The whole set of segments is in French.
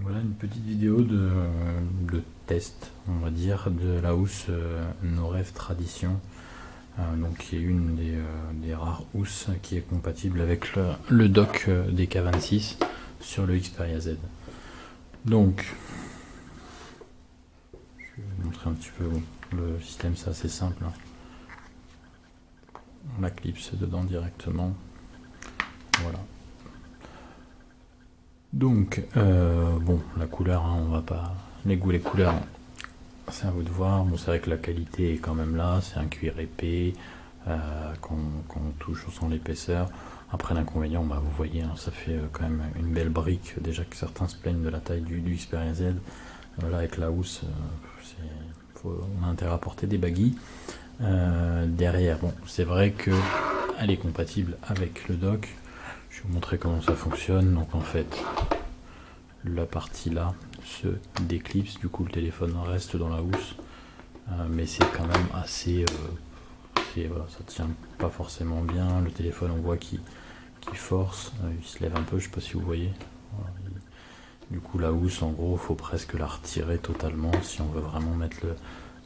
Voilà une petite vidéo de test, on va dire, de la housse Norev Tradition, donc qui est une des rares housses qui est compatible avec le dock DK26 sur le Xperia Z. Donc, je vais vous montrer un petit peu le système, c'est assez simple. On la clipse dedans directement, voilà. Donc, bon, la couleur, hein, on va pas... Les goûts, les couleurs, c'est à vous de voir. Bon, c'est vrai que la qualité est quand même là, c'est un cuir épais, qu'on touche, on sent l'épaisseur. Après, l'inconvénient, bah, vous voyez, hein, ça fait quand même une belle brique. Déjà que certains se plaignent de la taille du Xperia Z. Là, avec la housse, on a intérêt à porter des baguilles. Derrière, bon, c'est vrai que elle est compatible avec le dock. Je vais vous montrer comment ça fonctionne. Donc en fait, la partie là se déclipse, du coup le téléphone reste dans la housse, mais c'est quand même assez... voilà, ça tient pas forcément bien. Le téléphone, on voit qu'il force, il se lève un peu, je sais pas si vous voyez. Voilà, du coup la housse, en gros, faut presque la retirer totalement si on veut vraiment mettre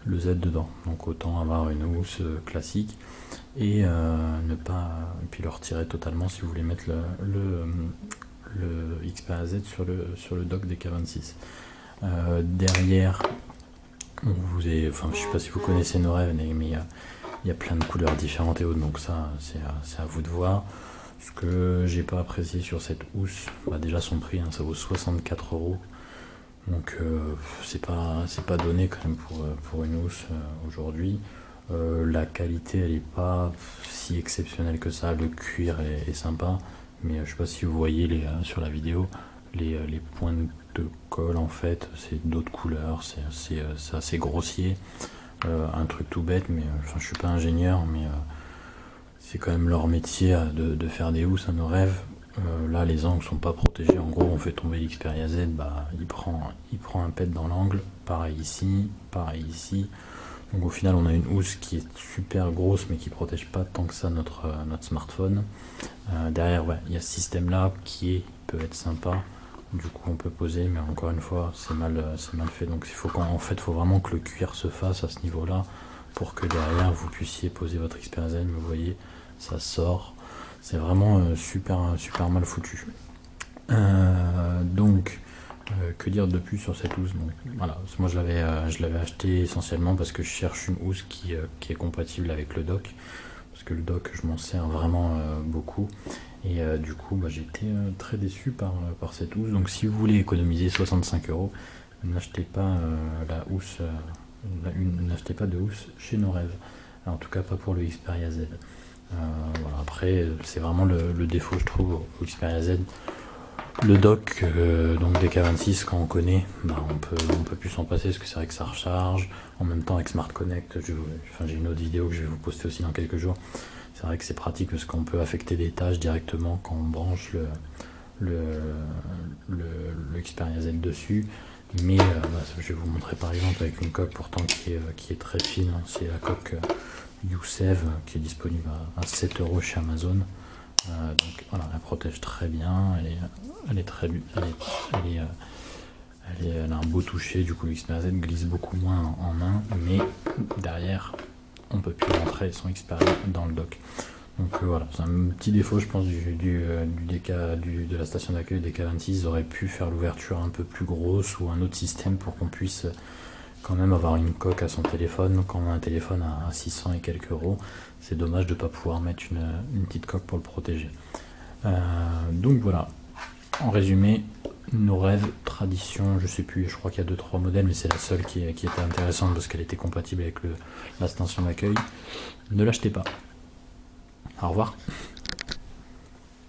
le Z dedans. Donc autant avoir une housse classique et ne pas, et puis le retirer totalement si vous voulez mettre le Xperia Z sur le dock DK26. Derrière, enfin, je sais pas si vous connaissez Norev, mais il y a plein de couleurs différentes et autres, donc ça c'est à vous de voir. Ce que j'ai pas apprécié sur cette housse, bah déjà son prix, hein, ça vaut 64 €. Donc c'est pas donné quand même pour une housse aujourd'hui. La qualité, elle est pas si exceptionnelle que ça. Le cuir est sympa, mais je sais pas si vous voyez sur la vidéo les points de colle, en fait c'est d'autres couleurs, c'est assez grossier. Un truc tout bête, mais enfin je suis pas ingénieur, mais c'est quand même leur métier de faire des housses à nos rêves. Là les angles sont pas protégés, en gros on fait tomber l'Xperia Z, bah, il prend un pet dans l'angle, pareil ici. Donc au final on a une housse qui est super grosse mais qui protège pas tant que ça notre smartphone. Derrière, ouais, il y a ce système là qui peut être sympa, du coup on peut poser, mais encore une fois c'est mal fait. Donc en fait faut vraiment que le cuir se fasse à ce niveau là pour que derrière vous puissiez poser votre Xperia Z. Vous voyez, ça sort, c'est vraiment super mal foutu. Donc que dire de plus sur cette housse? Donc, voilà, moi je l'avais acheté essentiellement parce que je cherche une housse qui est compatible avec le dock, parce que le dock je m'en sers vraiment beaucoup, et du coup bah, j'étais très déçu par cette housse. Donc si vous voulez économiser 65 €, n'achetez pas la housse, n'achetez pas de housse chez Norev, en tout cas pas pour le Xperia Z. Voilà, après c'est vraiment le défaut, je trouve, au Xperia Z. Le dock, donc DK26, quand on connaît, bah on peut plus s'en passer, parce que c'est vrai que ça recharge. En même temps avec Smart Connect, j'ai une autre vidéo que je vais vous poster aussi dans quelques jours. C'est vrai que c'est pratique parce qu'on peut affecter des tâches directement quand on branche le Xperia Z dessus. Mais bah, je vais vous montrer par exemple avec une coque pourtant qui est très fine, hein. C'est la coque Yousev qui est disponible à 7 € chez Amazon. Donc voilà, elle protège très bien, elle a un beau toucher, du coup l'Xperia Z glisse beaucoup moins en main, mais derrière on peut plus rentrer son Xperia dans le dock. Donc voilà, c'est un petit défaut je pense de la station d'accueil DK26. Ils auraient pu faire l'ouverture un peu plus grosse ou un autre système pour qu'on puisse quand même avoir une coque à son téléphone. Quand on a un téléphone à 600 et quelques euros, c'est dommage de ne pas pouvoir mettre une petite coque pour le protéger. Donc voilà, en résumé, Norev Tradition, je sais plus, je crois qu'il y a 2-3 modèles, mais c'est la seule qui était intéressante parce qu'elle était compatible avec la station d'accueil. Ne l'achetez pas. Au revoir.